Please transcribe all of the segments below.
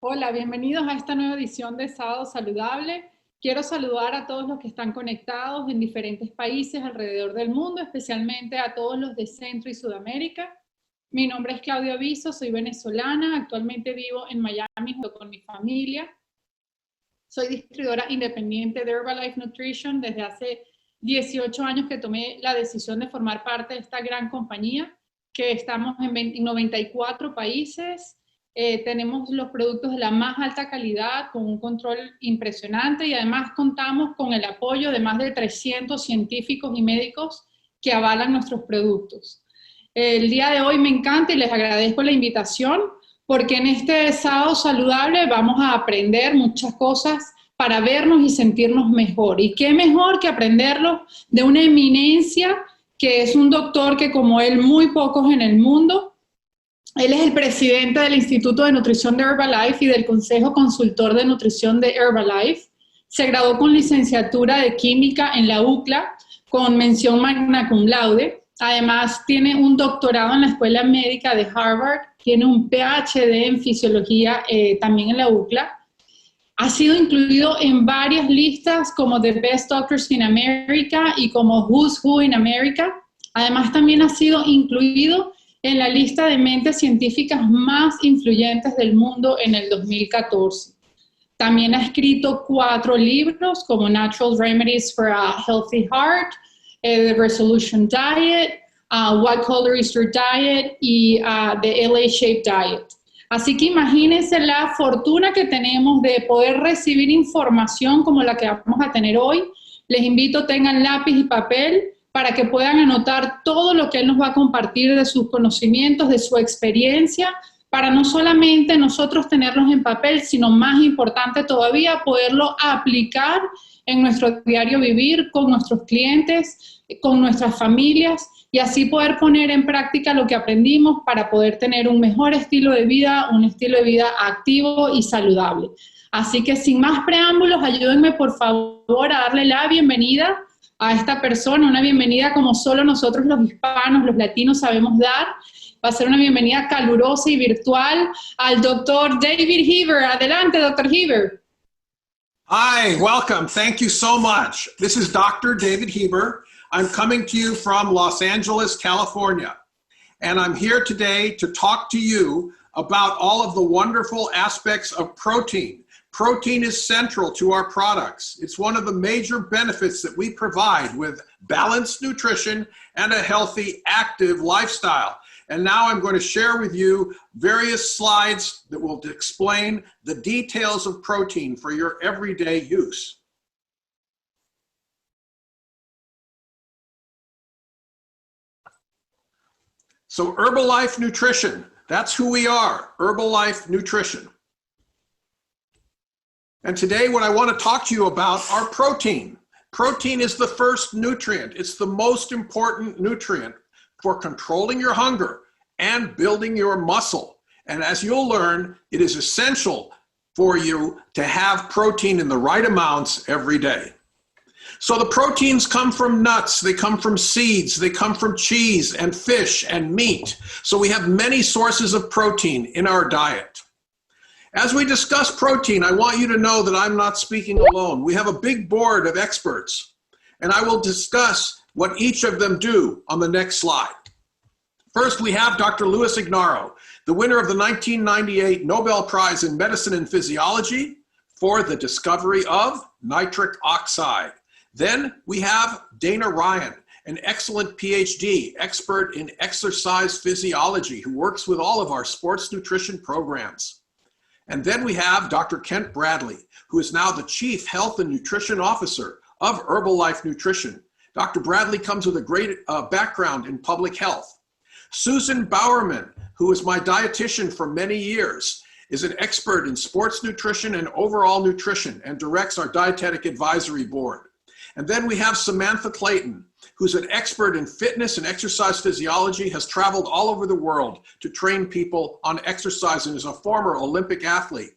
Hola, bienvenidos a esta nueva edición de Sábado Saludable. Quiero saludar a todos los que están conectados en diferentes países alrededor del mundo, especialmente a todos los de Centro y Sudamérica. Mi nombre es Claudia Aviso, soy venezolana, actualmente vivo en Miami junto con mi familia. Soy distribuidora independiente de Herbalife Nutrition desde hace 18 años que tomé la decisión de formar parte de esta gran compañía, que estamos en 94 países. Tenemos los productos de la más alta calidad, con un control impresionante, y además contamos con el apoyo de más de 300 científicos y médicos que avalan nuestros productos. El día de hoy me encanta y les agradezco la invitación, porque en este Sábado Saludable vamos a aprender muchas cosas para vernos y sentirnos mejor. Y qué mejor que aprenderlo de una eminencia que es un doctor que, como él, muy pocos en el mundo. Él es el presidente del Instituto de Nutrición de Herbalife y del Consejo Consultor de Nutrición de Herbalife. Se graduó con licenciatura de Química en la UCLA, con mención magna cum laude. Además, tiene un doctorado en la Escuela Médica de Harvard, tiene un PhD en fisiología también en la UCLA. Ha sido incluido en varias listas como The Best Doctors in America y como Who's Who in America. Además, también ha sido incluido en la lista de mentes científicas más influyentes del mundo en el 2014. También ha escrito 4 libros como Natural Remedies for a Healthy Heart, The Resolution Diet, What Color is Your Diet y The LA Shape Diet. Así que imagínense la fortuna que tenemos de poder recibir información como la que vamos a tener hoy. Les invito, tengan lápiz y papel para que puedan anotar todo lo que él nos va a compartir de sus conocimientos, de su experiencia, para no solamente nosotros tenerlos en papel, sino más importante todavía, poderlo aplicar en nuestro diario vivir, con nuestros clientes, con nuestras familias, y así poder poner en práctica lo que aprendimos para poder tener un mejor estilo de vida, un estilo de vida activo y saludable. Así que sin más preámbulos, ayúdenme por favor a darle la bienvenida a esta persona, una bienvenida como solo nosotros los hispanos, los latinos sabemos dar. Va a ser una bienvenida calurosa y virtual al doctor David Heber. Adelante, doctor Heber. Hi, welcome. Thank you so much. This is Dr. David Heber. I'm coming to you from Los Angeles, California. And I'm here today to talk to you about all of the wonderful aspects of protein. Protein is central to our products. It's one of the major benefits that we provide with balanced nutrition and a healthy, active lifestyle. And now I'm going to share with you various slides that will explain the details of protein for your everyday use. So Herbalife Nutrition, that's who we are, Herbalife Nutrition. And today what I want to talk to you about are protein. Protein is the first nutrient. It's the most important nutrient for controlling your hunger and building your muscle. And as you'll learn, it is essential for you to have protein in the right amounts every day. So the proteins come from nuts, they come from seeds, they come from cheese and fish and meat. So we have many sources of protein in our diet. As we discuss protein, I want you to know that I'm not speaking alone. We have a big board of experts, and I will discuss what each of them do on the next slide. First, we have Dr. Luis Ignarro, the winner of the 1998 Nobel Prize in Medicine and Physiology for the discovery of nitric oxide. Then we have Dana Ryan, an excellent PhD, expert in exercise physiology, who works with all of our sports nutrition programs. And then we have Dr. Kent Bradley, who is now the Chief Health and Nutrition Officer of Herbalife Nutrition. Dr. Bradley comes with a great background in public health. Susan Bowerman, who is my dietitian for many years, is an expert in sports nutrition and overall nutrition and directs our dietetic advisory board. And then we have Samantha Clayton, who's an expert in fitness and exercise physiology, has traveled all over the world to train people on exercise and is a former Olympic athlete.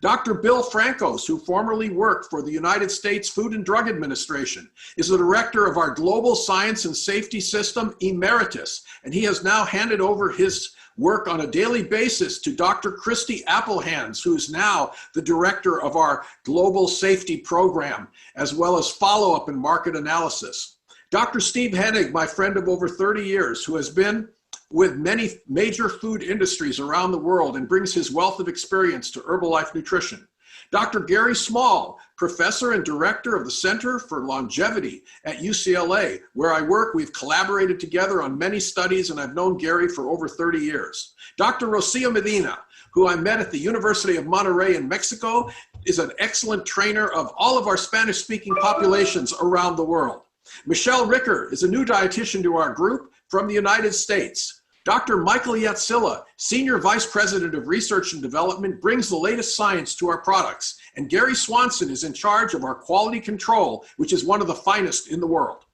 Dr. Bill Frankos, who formerly worked for the United States Food and Drug Administration, is the director of our Global Science and Safety System Emeritus, and he has now handed over his work on a daily basis to Dr. Christy Applehands, who is now the director of our Global Safety Program, as well as follow-up and market analysis. Dr. Steve Hennig, my friend of over 30 years, who has been with many major food industries around the world and brings his wealth of experience to Herbalife Nutrition. Dr. Gary Small, professor and director of the Center for Longevity at UCLA, where I work. We've collaborated together on many studies, and I've known Gary for over 30 years. Dr. Rocio Medina, who I met at the University of Monterrey in Mexico, is an excellent trainer of all of our Spanish-speaking populations around the world. Michelle Ricker is a new dietitian to our group from the United States. Dr. Michael Yatsila, Senior Vice President of Research and Development, brings the latest science to our products. And Gary Swanson is in charge of our quality control, which is one of the finest in the world.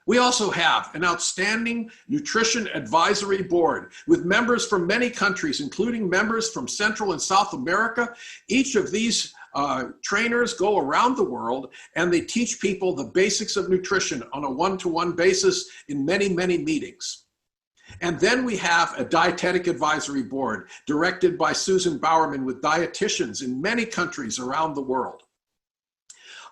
We also have an outstanding nutrition advisory board with members from many countries, including members from Central and South America. Each of these trainers go around the world and they teach people the basics of nutrition on a one-to-one basis in many, many meetings. And then we have a dietetic advisory board directed by Susan Bowerman with dietitians in many countries around the world.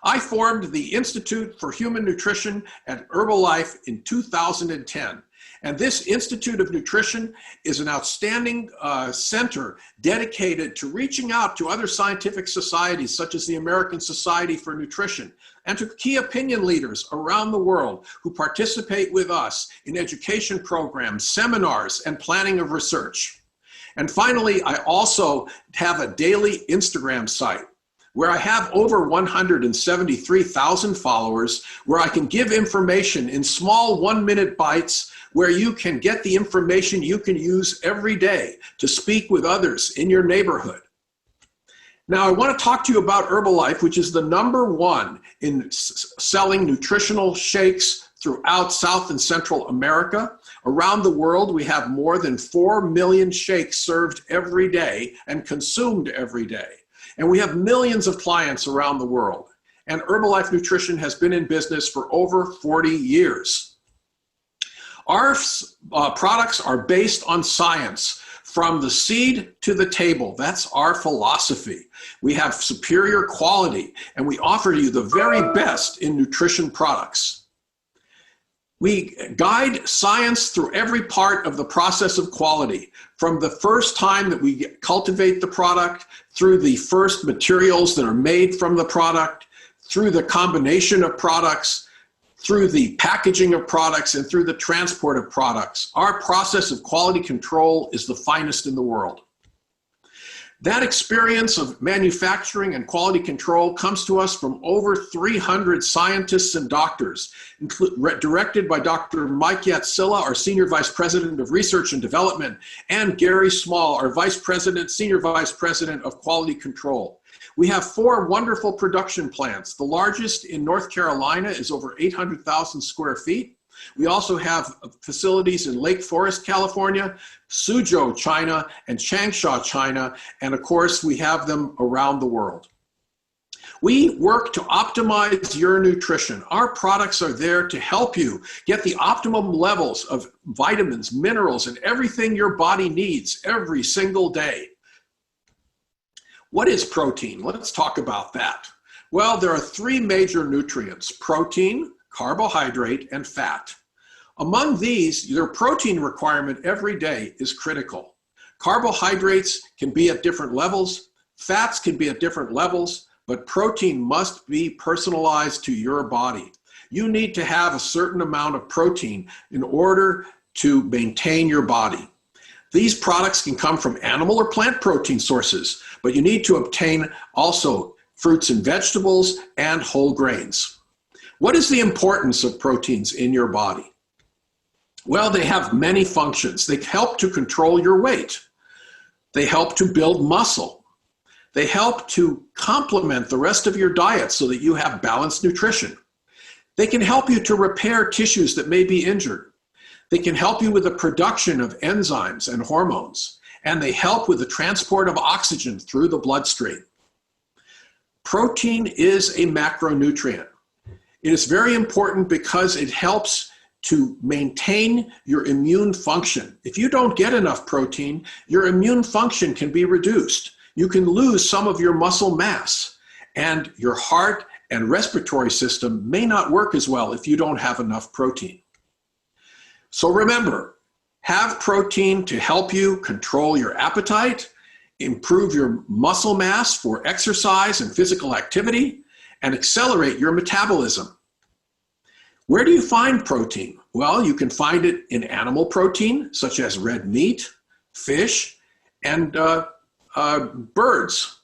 I formed the Institute for Human Nutrition at Herbalife in 2010. And this Institute of Nutrition is an outstanding center dedicated to reaching out to other scientific societies, such as the American Society for Nutrition, and to key opinion leaders around the world who participate with us in education programs, seminars, and planning of research. And finally, I also have a daily Instagram site where I have over 173,000 followers, where I can give information in small 1-minute bites, where you can get the information you can use every day to speak with others in your neighborhood. Now, I want to talk to you about Herbalife, which is the #1 in selling nutritional shakes throughout South and Central America. Around the world, we have more than 4 million shakes served every day and consumed every day. And we have millions of clients around the world. And Herbalife Nutrition has been in business for over 40 years. Our products are based on science, from the seed to the table. That's our philosophy. We have superior quality, and we offer you the very best in nutrition products. We guide science through every part of the process of quality, from the first time that we cultivate the product, through the first materials that are made from the product, through the combination of products, through the packaging of products, and through the transport of products. Our process of quality control is the finest in the world. That experience of manufacturing and quality control comes to us from over 300 scientists and doctors, directed by Dr. Mike Yatsila, our Senior Vice President of Research and Development, and Gary Small, our Senior Vice President of Quality Control. We have 4 wonderful production plants. The largest in North Carolina is over 800,000 square feet. We also have facilities in Lake Forest, California, Suzhou, China, and Changsha, China, and of course, we have them around the world. We work to optimize your nutrition. Our products are there to help you get the optimum levels of vitamins, minerals, and everything your body needs every single day. What is protein? Let's talk about that. Well, there are 3 major nutrients: protein, carbohydrate, and fat. Among these, your protein requirement every day is critical. Carbohydrates can be at different levels, fats can be at different levels, but protein must be personalized to your body. You need to have a certain amount of protein in order to maintain your body. These products can come from animal or plant protein sources, but you need to obtain also fruits and vegetables and whole grains. What is the importance of proteins in your body? Well, they have many functions. They help to control your weight. They help to build muscle. They help to complement the rest of your diet so that you have balanced nutrition. They can help you to repair tissues that may be injured. They can help you with the production of enzymes and hormones. and they help with the transport of oxygen through the bloodstream. Protein is a macronutrient. It is very important because it helps to maintain your immune function. If you don't get enough protein, your immune function can be reduced. You can lose some of your muscle mass, and your heart and respiratory system may not work as well if you don't have enough protein. So remember, have protein to help you control your appetite, improve your muscle mass for exercise and physical activity, and accelerate your metabolism. Where do you find protein? Well, you can find it in animal protein, such as red meat, fish, and birds.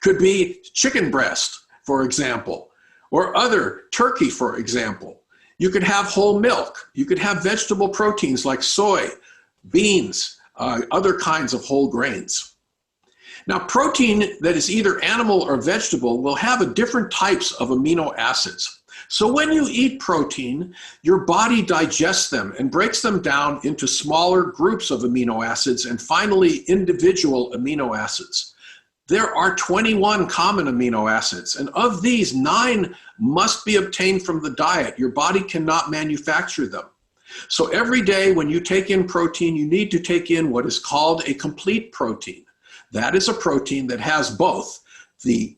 Could be chicken breast, for example, or other turkey, for example. You could have whole milk. You could have vegetable proteins like soy, beans, other kinds of whole grains. Now, protein that is either animal or vegetable will have different types of amino acids. So when you eat protein, your body digests them and breaks them down into smaller groups of amino acids and finally individual amino acids. There are 21 common amino acids, and of these, 9 must be obtained from the diet. Your body cannot manufacture them. So every day when you take in protein, you need to take in what is called a complete protein. That is a protein that has both the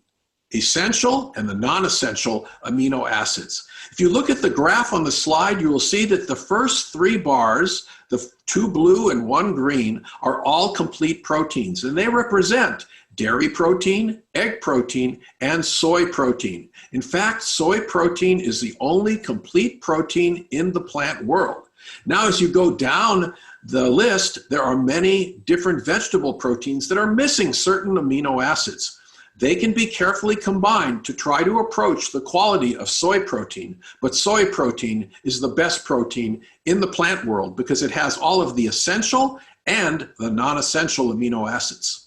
essential and the non-essential amino acids. If you look at the graph on the slide, you will see that the first 3 bars, the 2 blue and 1 green, are all complete proteins, and they represent dairy protein, egg protein, and soy protein. In fact, soy protein is the only complete protein in the plant world. Now, as you go down the list, there are many different vegetable proteins that are missing certain amino acids. They can be carefully combined to try to approach the quality of soy protein, but soy protein is the best protein in the plant world because it has all of the essential and the non-essential amino acids.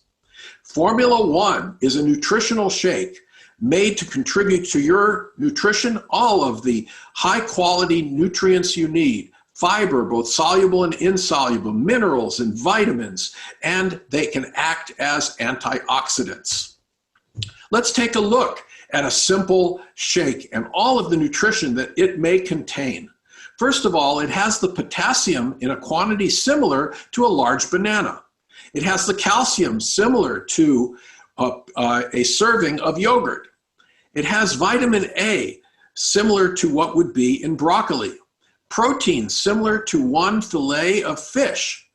Formula 1 is a nutritional shake made to contribute to your nutrition all of the high-quality nutrients you need, fiber, both soluble and insoluble, minerals and vitamins, and they can act as antioxidants. Let's take a look at a simple shake and all of the nutrition that it may contain. First of all, it has the potassium in a quantity similar to a large banana. It has the calcium similar to a serving of yogurt. It has vitamin A similar to what would be in broccoli. Protein similar to 1 fillet of fish.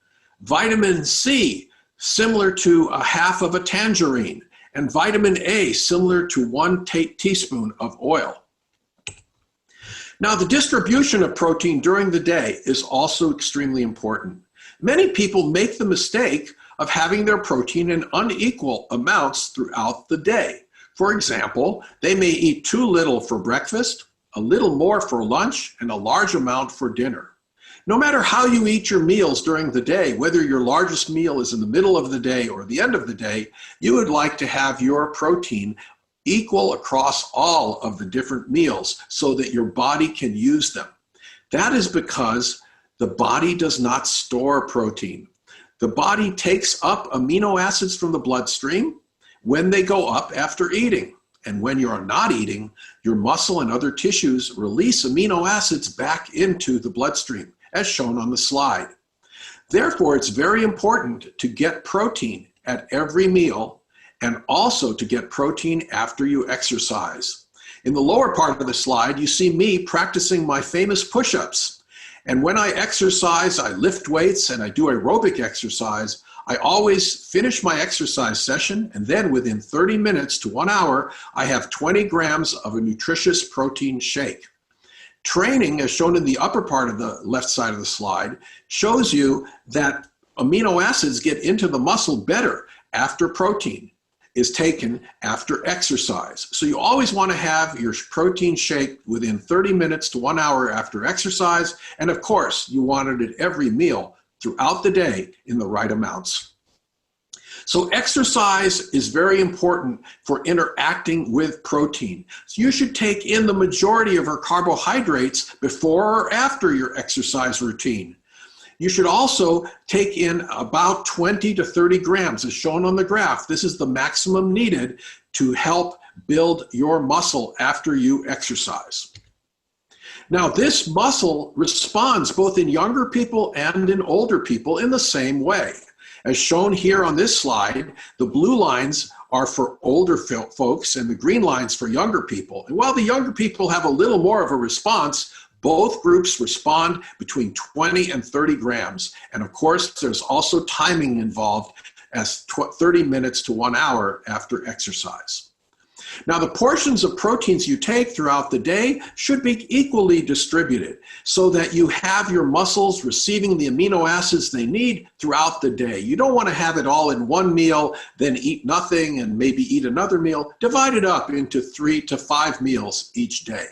Vitamin C similar to a half of a tangerine. And vitamin A similar to 1 teaspoon of oil. Now, the distribution of protein during the day is also extremely important. Many people make the mistake of having their protein in unequal amounts throughout the day. For example, they may eat too little for breakfast, a little more for lunch, and a large amount for dinner. No matter how you eat your meals during the day, whether your largest meal is in the middle of the day or the end of the day, you would like to have your protein equal across all of the different meals so that your body can use them. That is because the body does not store protein. The body takes up amino acids from the bloodstream when they go up after eating. And when you are not eating, your muscle and other tissues release amino acids back into the bloodstream, as shown on the slide. Therefore, it's very important to get protein at every meal and also to get protein after you exercise. In the lower part of the slide, you see me practicing my famous push-ups. And when I exercise, I lift weights and I do aerobic exercise. I always finish my exercise session, and then within 30 minutes to 1 hour, I have 20 grams of a nutritious protein shake. Training, as shown in the upper part of the left side of the slide, shows you that amino acids get into the muscle better after protein is taken after exercise. So you always want to have your protein shake within 30 minutes to 1 hour after exercise. And of course, you want it at every meal throughout the day in the right amounts. So exercise is very important for interacting with protein. So you should take in the majority of our carbohydrates before or after your exercise routine. You should also take in about 20 to 30 grams, as shown on the graph. This is the maximum needed to help build your muscle after you exercise. Now, this muscle responds both in younger people and in older people in the same way. As shown here on this slide, the blue lines are for older folks and the green lines for younger people. And while the younger people have a little more of a response, both groups respond between 20 and 30 grams. And of course, there's also timing involved as 30 minutes to 1 hour after exercise. Now, the portions of proteins you take throughout the day should be equally distributed so that you have your muscles receiving the amino acids they need throughout the day. You don't want to have it all in one meal, then eat nothing and maybe eat another meal. Divide it up into 3 to 5 meals each day.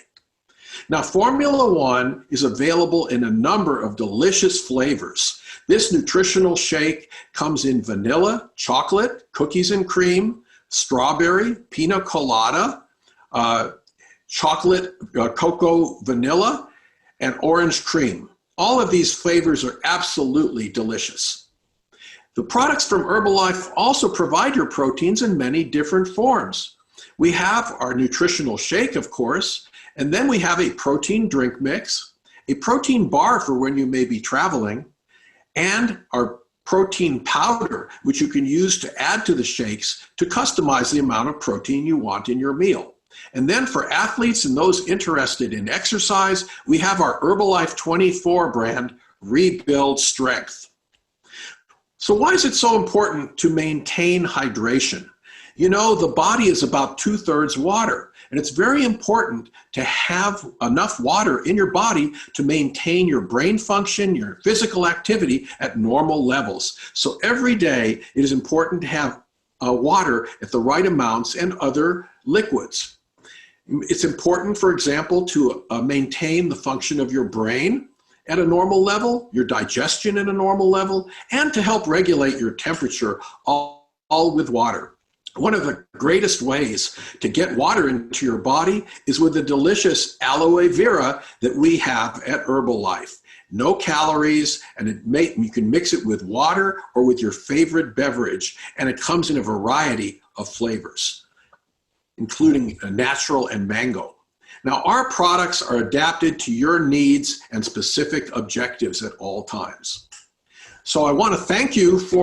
Now, Formula One is available in a number of delicious flavors. This nutritional shake comes in vanilla, chocolate, cookies and cream, strawberry, pina colada, chocolate, cocoa vanilla, and orange cream. All of these flavors are absolutely delicious. The products from Herbalife also provide your proteins in many different forms. We have our nutritional shake, of course, and then we have a protein drink mix, a protein bar for when you may be traveling, and our protein powder, which you can use to add to the shakes to customize the amount of protein you want in your meal. And then for athletes and those interested in exercise, we have our Herbalife 24 brand, Rebuild Strength. So why is it so important to maintain hydration? You know, the body is about 2/3 water, and it's very important to have enough water in your body to maintain your brain function, your physical activity at normal levels. So every day, it is important to have water at the right amounts and other liquids. It's important, for example, to maintain the function of your brain at a normal level, your digestion at a normal level, and to help regulate your temperature, all with water. One of the greatest ways to get water into your body is with the delicious aloe vera that we have at Herbalife. No calories, and you can mix it with water or with your favorite beverage, and it comes in a variety of flavors, including natural and mango. Now, our products are adapted to your needs and specific objectives at all times. So I want to thank you for